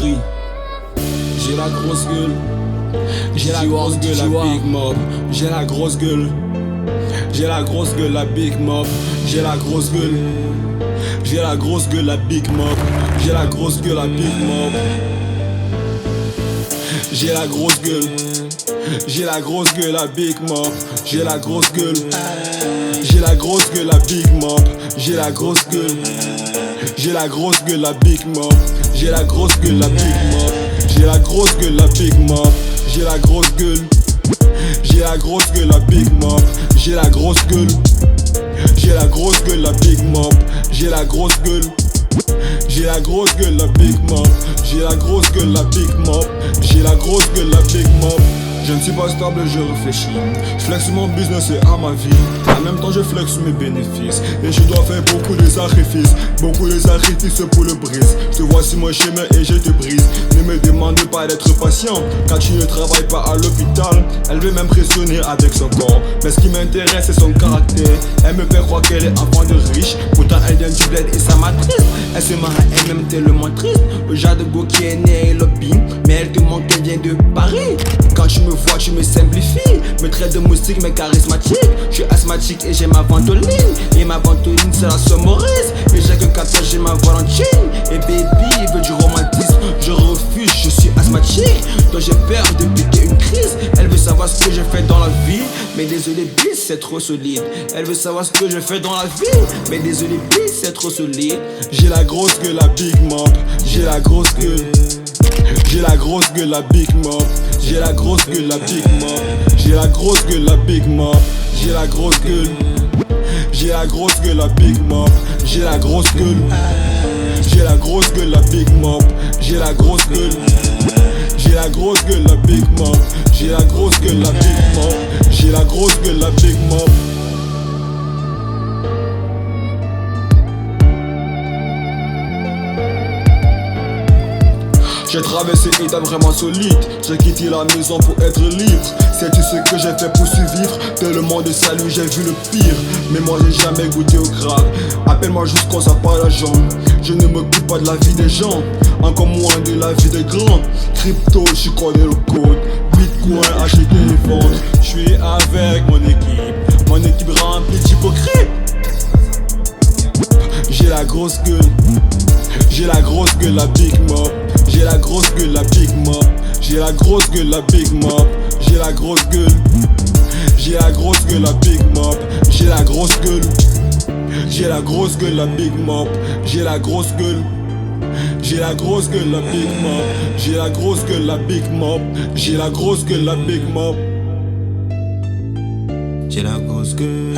Paris. J'ai la grosse gueule. J'ai la grosse gueule, la big mob. J'ai la grosse gueule. J'ai la grosse gueule, la big mob. J'ai la grosse gueule. J'ai la grosse gueule, la big mob. J'ai la grosse gueule, la big mob. J'ai la grosse gueule. J'ai la grosse gueule, la big mob. J'ai la grosse gueule. J'ai la grosse gueule, la big mob. J'ai la grosse gueule. J'ai la grosse gueule, la big mob. J'ai la grosse gueule, la big mob. J'ai la grosse gueule, la big mob. J'ai la grosse gueule. J'ai la grosse gueule, la big mob. J'ai la grosse gueule. J'ai la grosse gueule, la big mob. J'ai la grosse gueule. J'ai la grosse gueule, la big mob. J'ai la grosse gueule, la big mob. J'ai la grosse gueule, la big mob. Je ne suis pas stable, je réfléchis. Je flex mon business et à ma vie. En même temps je flex mes bénéfices. Et je dois faire beaucoup de sacrifices. Beaucoup de sacrifices pour le brise. Je te vois sur mon chemin et je te brise. Ne me demande pas d'être patient quand tu ne travailles pas à l'hôpital. Elle veut m'impressionner avec son corps, mais ce qui m'intéresse c'est son caractère. Elle me fait croire qu'elle est enfant de riche. Pourtant elle vient du bled et ça m'attriste. Elle se marre elle-même tellement triste. Le genre de go qui est né et lobby. Mais elle te manque, elle vient de Paris. Quand tu me vois, tu me simplifies. Me traite de moustique mais charismatique. Je suis asthmatique et j'ai ma ventoline. Et ma ventoline c'est la somme Maurice. Et j'ai que 14, j'ai ma Valentine. Et baby, il veut du romantisme. Je refuse, je suis asthmatique. Donc j'ai peur de piquer une crise. Elle veut savoir ce que je fais dans la vie. Mais désolé bis, c'est trop solide. Elle veut savoir ce que je fais dans la vie. Mais désolé bis, c'est trop solide. J'ai la grosse gueule, la big mob. J'ai la grosse gueule. J'ai la grosse gueule, la big mob. J'ai la grosse gueule, la big mob. J'ai la grosse gueule, la big mob. J'ai la grosse gueule. J'ai la grosse gueule, la big mob. J'ai la grosse gueule. J'ai la grosse gueule, la big mob. J'ai la grosse gueule. J'ai la grosse gueule, la big mob. J'ai la grosse gueule, la big mob. J'ai la grosse gueule, la big mob. J'ai traversé une étape vraiment solide. J'ai quitté la maison pour être libre. Sais-tu ce que j'ai fait pour survivre? Tellement de salut, j'ai vu le pire. Mais moi j'ai jamais goûté au grave. Appelle-moi juste quand ça parle l'argent. Je ne me coupe pas de la vie des gens, encore moins de la vie des grands. Crypto, je connais le code. Bitcoin, acheter et vendre. Je suis avec mon équipe. Mon équipe remplie d'hypocrites. J'ai la grosse gueule. J'ai la grosse gueule, la big mob. J'ai la grosse gueule, la big mob. J'ai la grosse gueule, la big mob. J'ai la grosse gueule. J'ai la grosse gueule, la big mob. J'ai la grosse gueule. J'ai la grosse gueule, la big mob. J'ai la grosse gueule. J'ai la grosse gueule, la big mob. J'ai la grosse gueule, la big mob. J'ai la grosse gueule, la big mob. J'ai la grosse gueule.